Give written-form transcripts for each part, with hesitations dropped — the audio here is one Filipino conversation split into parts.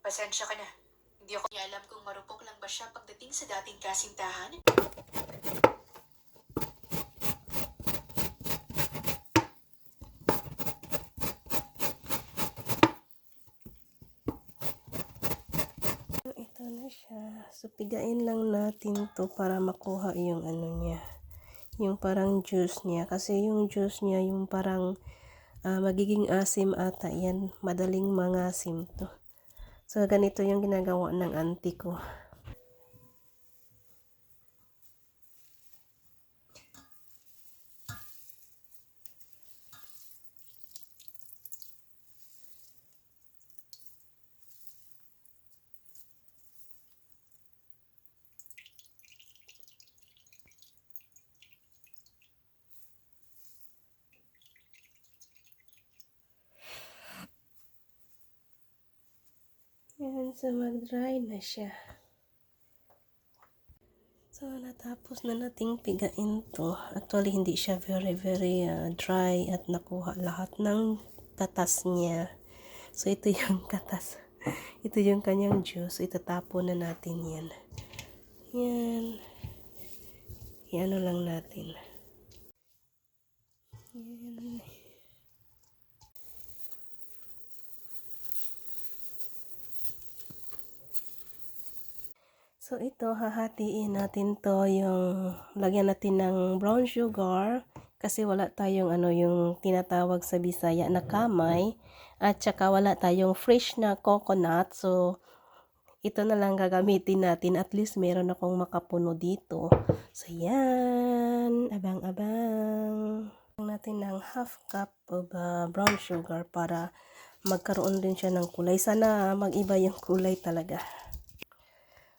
Pasensya ka na. Hindi ako niya alam kung marupok lang ba siya pagdating sa dating kasintahan. Ito na siya. So, pigain lang natin to para makuha yung ano niya. Yung parang juice niya. Kasi yung juice niya, yung parang magiging asim ata yan. Madaling mangasim to. So, ganito yung ginagawa ng auntie ko. Yan, so mag-dry na siya. So, natapos na nating pigain to. Actually, hindi siya very dry at nakuha lahat ng katas niya. So, ito yung katas. Ito yung kanyang juice. Itatapon na natin yan. Yan. Iano lang natin. Yan. So, ito, hahatiin natin to yung lagyan natin ng brown sugar kasi wala tayong yung tinatawag sa Bisaya na kamay at saka wala tayong fresh na coconut. So, ito na lang gagamitin natin. At least meron akong makapuno dito. So, yan. Abang-abang. Natin ng half cup of brown sugar para magkaroon din siya ng kulay. Sana mag-iba yung kulay talaga.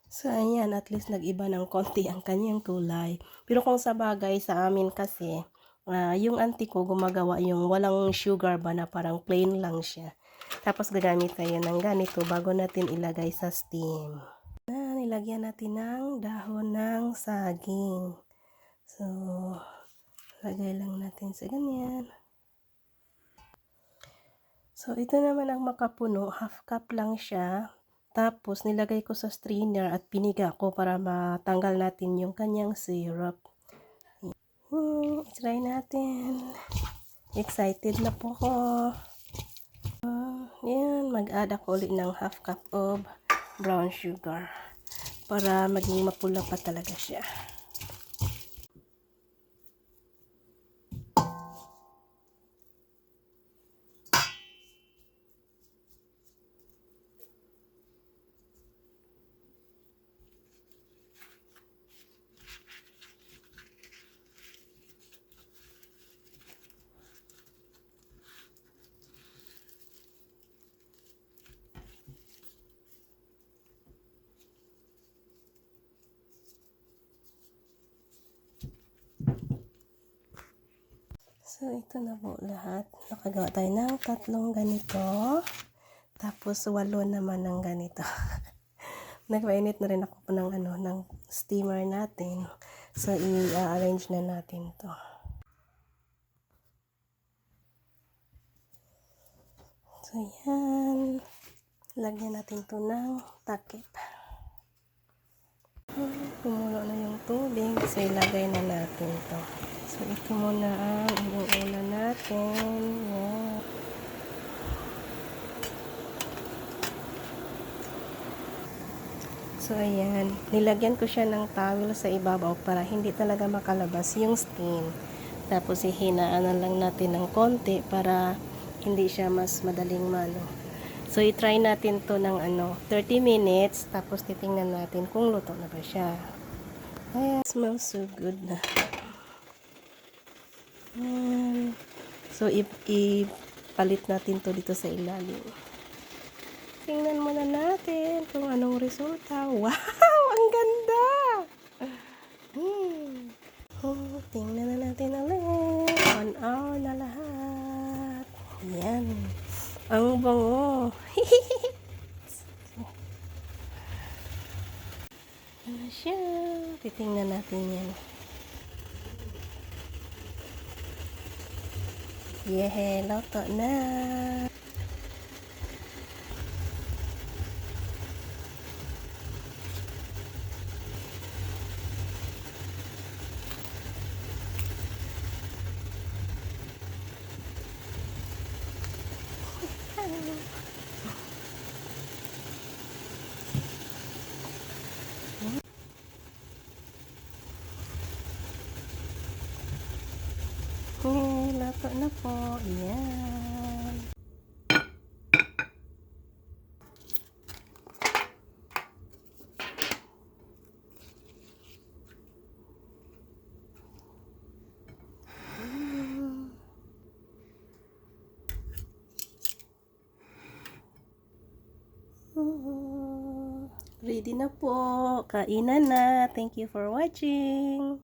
So, ayan, at least nag-iba ng konti ang kanyang kulay. Pero kung sa bagay sa amin kasi, yung auntie ko gumagawa yung walang sugar ba na parang plain lang siya. Tapos gagamit tayo ng ganito bago natin ilagay sa steam. Nilagyan natin ng dahon ng saging. So, lagay lang natin sa ganyan. So, ito naman ang makapuno. Half cup lang siya. Tapos, nilagay ko sa strainer at piniga ko para matanggal natin yung kanyang syrup. Try natin. Excited na po ko. Yan, mag-add ako ulit ng half cup of brown sugar para maging mapula pa talaga siya. So, ito na po lahat. Nakagawa tayo ng 3 ganito. Tapos, 8 naman ng ganito. Nagpainit na rin ako po ng, ng steamer natin. So, i-arrange na natin to. So, yan. Lagyan natin to ng takip. Kumulo na yung tubig. So, ilagay na natin to. So, ito muna ang inuuna natin. Yan. So, ayan. Nilagyan ko siya ng towel sa ibabaw para hindi talaga makalabas yung steam. Tapos, ihinaan na lang natin ng konti para hindi siya mas madaling So, i-try natin to ng 30 minutes. Tapos, titingnan natin kung luto na ba siya. Ayan. Smells so good na. Ayan. So, ipalit natin to dito sa ilalim. Tingnan muna natin kung anong resulta. Wow! Ang ganda! Tingnan na natin ulit. 1 hour na lahat. Yan. Ang bango. Ano siya? Titingnan natin yan. Yehe, luto na. Luto na po. Ayan. Ready na po. Kainan na. Thank you for watching.